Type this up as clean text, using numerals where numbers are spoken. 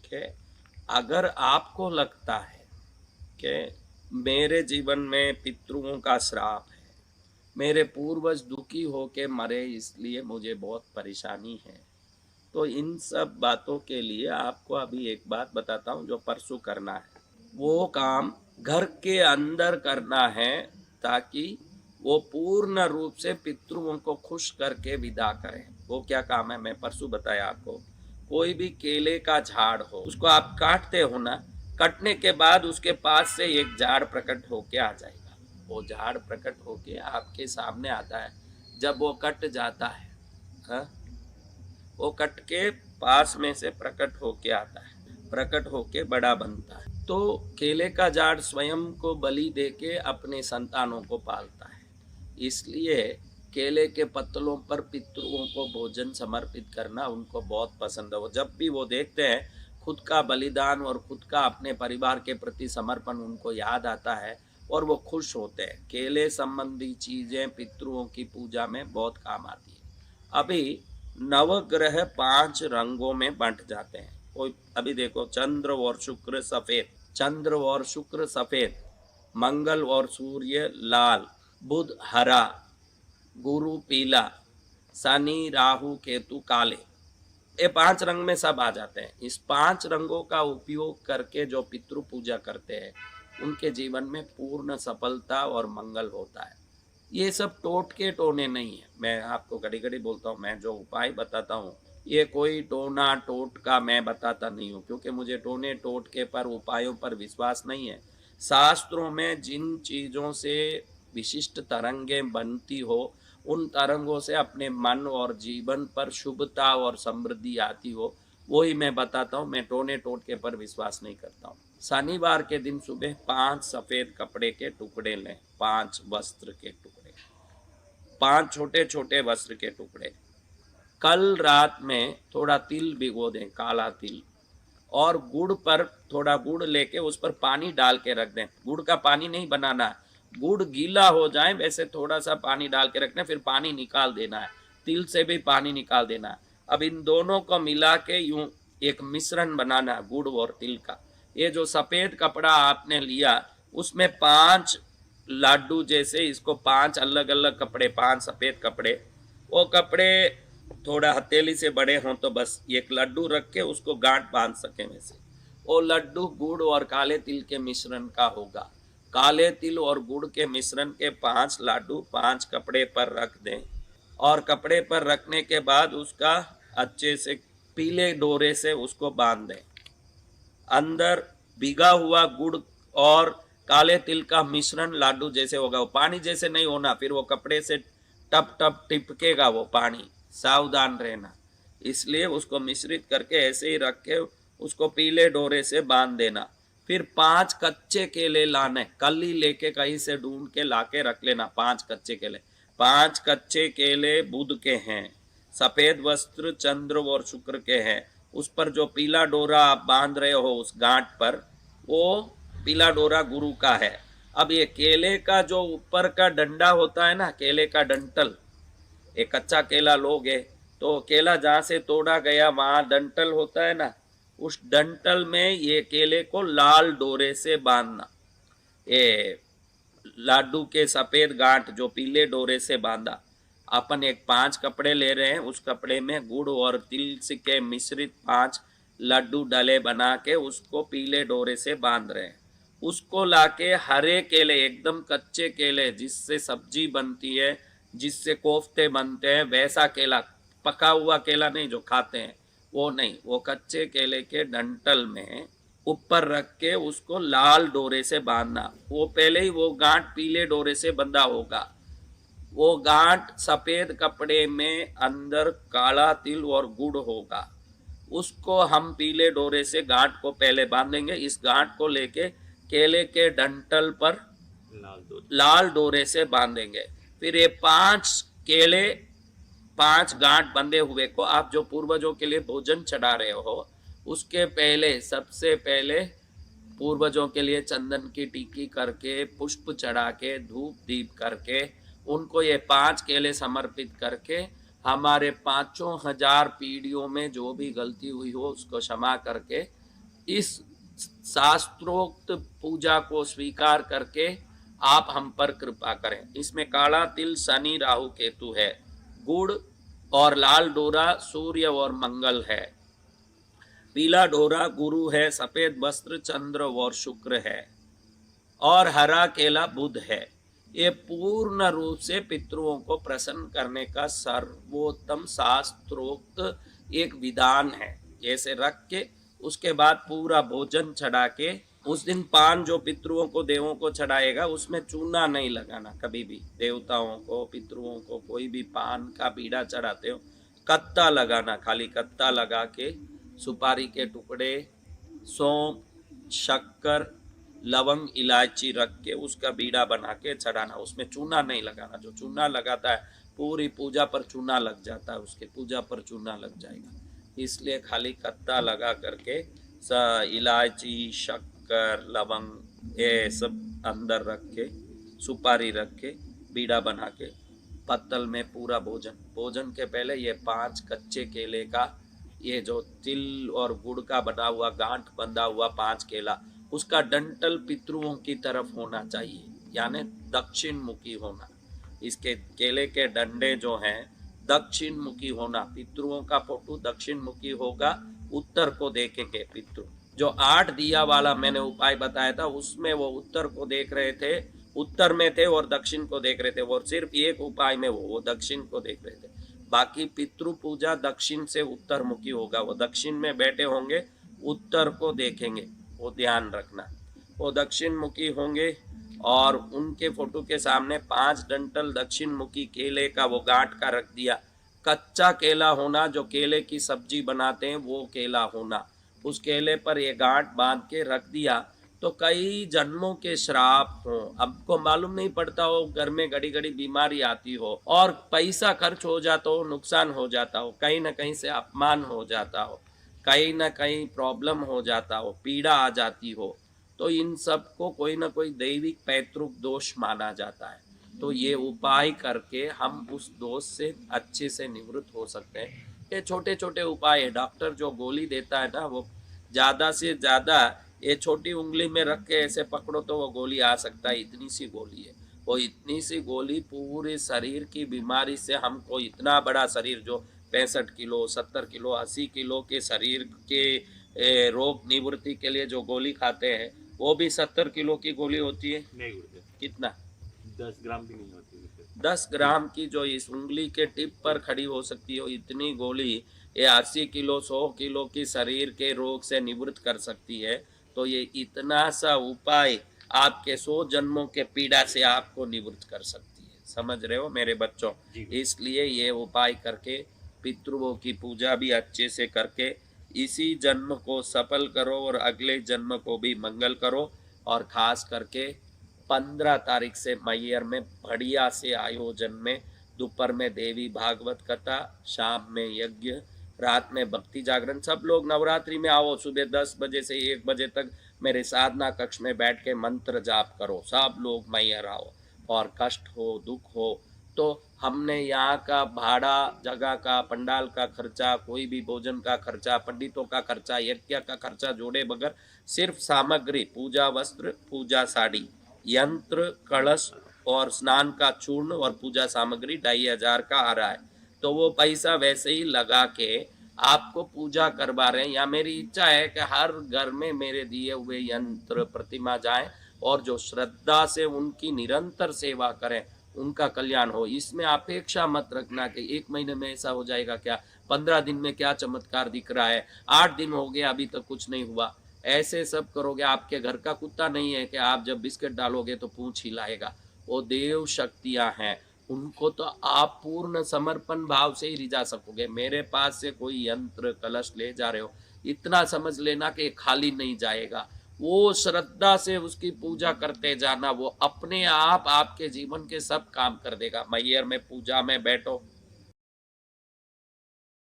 कि अगर आपको लगता है कि मेरे जीवन में पितरों का श्राप है, मेरे पूर्वज दुखी होके मरे इसलिए मुझे बहुत परेशानी है, तो इन सब बातों के लिए आपको अभी एक बात बताता हूँ जो परसों करना है। वो काम घर के अंदर करना है ताकि वो पूर्ण रूप से पितरों को खुश करके विदा करें। वो क्या काम है, मैं परसों बताया आपको। कोई भी केले का झाड़ हो, उसको आप काटते हो ना, कटने के बाद उसके पास से एक झाड़ प्रकट होके आ जाएगा। वो झाड़ प्रकट होके आपके सामने आता है। जब वो कट जाता है, हाँ, वो कट के पास में से प्रकट होके आता है, प्रकट होके बड़ा बनता है। तो केले का झाड़ स्वयं को बलि देके अपने संतानों को पालता है, इसलिए केले के पत्तलों पर पितरों को भोजन समर्पित करना उनको बहुत पसंद है। वो जब भी वो देखते हैं खुद का बलिदान और खुद का अपने परिवार के प्रति समर्पण उनको याद आता है और वो खुश होते हैं। केले संबंधी चीजें पितरों की पूजा में बहुत काम आती है। अभी नवग्रह 5 रंगों में बंट जाते हैं। कोई अभी देखो, चंद्र और शुक्र सफेद, चंद्र और शुक्र सफेद, मंगल और सूर्य लाल, बुध हरा, गुरु पीला, शनि राहु केतु काले। ये 5 रंग में सब आ जाते हैं। इस 5 रंगों का उपयोग करके जो पितृ पूजा करते हैं उनके जीवन में पूर्ण सफलता और मंगल होता है। ये सब टोटके टोने नहीं है। मैं आपको घड़ी घड़ी बोलता हूँ, मैं जो उपाय बताता हूँ ये कोई टोना टोटका मैं बताता नहीं हूँ, क्योंकि मुझे टोने टोटके पर उपायों पर विश्वास नहीं है। शास्त्रों में जिन चीज़ों से विशिष्ट तरंगें बनती हो उन तरंगों से अपने मन और जीवन पर शुभता और समृद्धि आती हो, वही मैं बताता हूँ। मैं टोने टोटके पर विश्वास नहीं करता हूँ। शनिवार के दिन सुबह 5 सफेद कपड़े के टुकड़े लें, 5 वस्त्र के टुकड़े, 5 छोटे छोटे वस्त्र के टुकड़े। कल रात में थोड़ा तिल भिगो दें, काला तिल, और गुड़ पर थोड़ा गुड़ लेके उस पर पानी डाल के रख दें। गुड़ का पानी नहीं बनाना, गुड़ गीला हो जाए वैसे थोड़ा सा पानी डाल के रखना, फिर पानी निकाल देना है। तिल से भी पानी निकाल देना है। अब इन दोनों को मिला के यूं एक मिश्रण बनाना है, गुड़ और तिल का। ये जो सफेद कपड़ा आपने लिया उसमें 5 लाडू जैसे, इसको 5 अलग अलग कपड़े, 5 सफेद कपड़े, वो कपड़े थोड़ा हथेली से बड़े हों तो बस एक लड्डू रख के उसको गांठ बांध सके वैसे। वो लड्डू गुड़ और काले तिल के मिश्रण का होगा। काले तिल और गुड़ के मिश्रण के 5 लाडू 5 कपड़े पर रख दें, और कपड़े पर रखने के बाद उसका अच्छे से पीले डोरे से उसको बांध दें। अंदर भिगा हुआ गुड़ और काले तिल का मिश्रण लाडू जैसे होगा, वो पानी जैसे नहीं होना, फिर वो कपड़े से टप टप टिपकेगा वो पानी, सावधान रहना। इसलिए उसको मिश्रित करके ऐसे ही रख के उसको पीले डोरे से बांध देना। फिर 5 कच्चे केले लाने, कली लेके कहीं से ढूंढ के लाके रख लेना। 5 कच्चे केले, 5 कच्चे केले बुध के हैं, सफेद वस्त्र चंद्र और शुक्र के हैं। उस पर जो पीला डोरा आप बांध रहे हो उस गांठ पर, वो पीला डोरा गुरु का है। अब ये केले का जो ऊपर का डंडा होता है ना, केले का डंटल, एक कच्चा केला लोगे तो केला जहां से तोड़ा गया वहां डंटल होता है ना, उस डंटल में ये केले को लाल डोरे से बांधना। ये लाडू के सफेद गांठ जो पीले डोरे से बांधा। अपन एक 5 कपड़े ले रहे हैं, उस कपड़े में गुड़ और तिल के मिश्रित 5 लड्डू डले बना के उसको पीले डोरे से बांध रहे हैं। उसको लाके हरे केले, एकदम कच्चे केले जिससे सब्जी बनती है, जिससे कोफ्ते बनते हैं, वैसा केला, पका हुआ केला नहीं जो खाते हैं वो नहीं, वो कच्चे केले के डंटल में ऊपर रख के उसको लाल डोरे से बांधना। वो पहले ही वो गांठ पीले डोरे से बंधा होगा। वो गांठ सफेद कपड़े में अंदर काला तिल और गुड़ होगा। उसको हम पीले डोरे से गांठ को पहले बांधेंगे। इस गांठ को लेके केले के डंटल पर लाल डोरे से बांधेंगे। फिर ये 5 केले, 5 गांठ बंधे हुए को आप जो पूर्वजों के लिए भोजन चढ़ा रहे हो, उसके पहले सबसे पहले पूर्वजों के लिए चंदन की टिक्की करके, पुष्प चढ़ा के, धूप दीप करके, उनको ये 5 केले समर्पित करके हमारे 5,000 पीढ़ियों में जो भी गलती हुई हो उसको क्षमा करके इस शास्त्रोक्त पूजा को स्वीकार करके आप हम पर कृपा करें। इसमें काला तिल शनि राहु केतु है, गुड़ और लाल डोरा सूर्य और मंगल है, पीला डोरा गुरु है, सफेद वस्त्र चंद्र और शुक्र है और हरा केला बुध है। ये पूर्ण रूप से पितरों को प्रसन्न करने का सर्वोत्तम शास्त्रोक्त एक विधान है। ऐसे रख के उसके बाद पूरा भोजन चढ़ा के, उस दिन पान जो पितरों को देवों को चढ़ाएगा उसमें चूना नहीं लगाना कभी भी। देवताओं को पितरों को कोई भी पान का बीड़ा चढ़ाते हो, कत्ता लगाना, खाली कत्ता लगा के सुपारी के टुकड़े, सौंफ, शक्कर, लवंग, इलायची रख के उसका बीड़ा बना के चढ़ाना। उसमें चूना नहीं लगाना। जो चूना लगाता है पूरी पूजा पर चूना लग जाता है, उसके पूजा पर चूना लग जाएगा। इसलिए खाली कत्ता लगा करके इलायची, शक्कर, लवंग ये सब अंदर रख के, सुपारी रख के बीड़ा बना के पत्तल में पूरा भोजन के पहले ये 5 कच्चे केले का, ये जो तिल और गुड़ का बना हुआ गांठ बंधा हुआ 5 केला, उसका डंटल पितरों की तरफ होना चाहिए, यानी दक्षिण मुखी होना। इसके केले के डंडे जो हैं दक्षिण मुखी होना। पितरों का फोटो दक्षिण मुखी होगा, उत्तर को देखेंगे पितृ। जो 8 दिया वाला मैंने उपाय बताया था उसमें वो उत्तर को देख रहे थे, उत्तर में थे और दक्षिण को देख रहे थे। और सिर्फ एक उपाय में वो दक्षिण को देख रहे थे। बाकी पितृ पूजा दक्षिण से उत्तर मुखी होगा। वो दक्षिण में बैठे होंगे, उत्तर को देखेंगे, वो ध्यान रखना। वो दक्षिण मुखी होंगे और उनके फोटो के सामने 5 डंटल दक्षिण मुखी केले का वो गांठ का रख दिया। कच्चा केला होना, जो केले की सब्जी बनाते हैं वो केला होना। उस केले पर ये गांठ बांध के रख दिया तो कई जन्मों के श्राप हो, आपको मालूम नहीं पड़ता हो, घर में घड़ी घड़ी बीमारी आती हो और पैसा खर्च हो जाता हो, नुकसान हो जाता हो, कहीं ना कहीं से अपमान हो जाता हो, कहीं ना कहीं प्रॉब्लम हो जाता हो, पीड़ा आ जाती हो, तो इन सब को कोई ना कोई दैविक पैतृक दोष माना जाता है। तो ये उपाय करके हम उस दोष से अच्छे से निवृत्त हो सकते हैं। ये छोटे छोटे उपाय है। डॉक्टर जो गोली देता है ना, वो ज़्यादा से ज़्यादा ये छोटी उंगली में रख के ऐसे पकड़ो तो वो गोली आ सकता है, इतनी सी गोली है। वो इतनी सी गोली पूरे शरीर की बीमारी से, हमको इतना बड़ा शरीर जो 65 किलो 70 किलो 80 किलो के शरीर के रोग निवृत्ति के लिए जो गोली खाते हैं वो भी 70 किलो की गोली होती है। नहीं होती। कितना? 10 ग्राम भी नहीं होती। 10 ग्राम की जो इस उंगली के टिप पर खड़ी हो सकती है, इतनी गोली ये 80 किलो 100 किलो की शरीर के रोग से निवृत्त कर सकती है। तो ये इतना सा उपाय आपके 100 जन्मों के पीड़ा से आपको निवृत्त कर सकती है। समझ रहे हो मेरे बच्चों? इसलिए ये उपाय करके पितरों की पूजा भी अच्छे से करके इसी जन्म को सफल करो और अगले जन्म को भी मंगल करो। और खास करके 15 तारीख से मैयर में बढ़िया से आयोजन में, दोपहर में देवी भागवत कथा, शाम में यज्ञ, रात में भक्ति जागरण। सब लोग नवरात्रि में आओ, सुबह 10 बजे से 1 बजे तक मेरे साधना कक्ष में बैठ के मंत्र जाप करो। सब लोग मैयर आओ। और कष्ट हो, दुख हो तो हमने यहाँ का भाड़ा, जगह का, पंडाल का खर्चा, कोई भी भोजन का खर्चा, पंडितों का खर्चा, यज्ञ का खर्चा जोड़े बगैर सिर्फ सामग्री, पूजा वस्त्र, पूजा साड़ी, यंत्र, कलश और स्नान का चूर्ण और पूजा सामग्री 2500 का आ रहा है। तो वो पैसा वैसे ही लगा के आपको पूजा करवा रहे हैं। या मेरी इच्छा है कि हर घर में मेरे दिए हुए यंत्र, प्रतिमा जाए और जो श्रद्धा से उनकी निरंतर सेवा करें उनका कल्याण हो। इसमें अपेक्षा मत रखना कि 1 महीने में ऐसा हो जाएगा क्या, 15 दिन में क्या चमत्कार दिख रहा है, 8 दिन हो गए अभी तक कुछ नहीं हुआ। ऐसे सब करोगे, आपके घर का कुत्ता नहीं है कि आप जब बिस्किट डालोगे तो पूंछ हिलाएगा। वो देव शक्तियां हैं, उनको तो आप पूर्ण समर्पण भाव से ही रिझा सकोगे। मेरे पास से कोई यंत्र कलश ले जा रहे हो, इतना समझ लेना कि खाली नहीं जाएगा। वो श्रद्धा से उसकी पूजा करते जाना, वो अपने आप आपके जीवन के सब काम कर देगा। मैयर में पूजा में बैठो,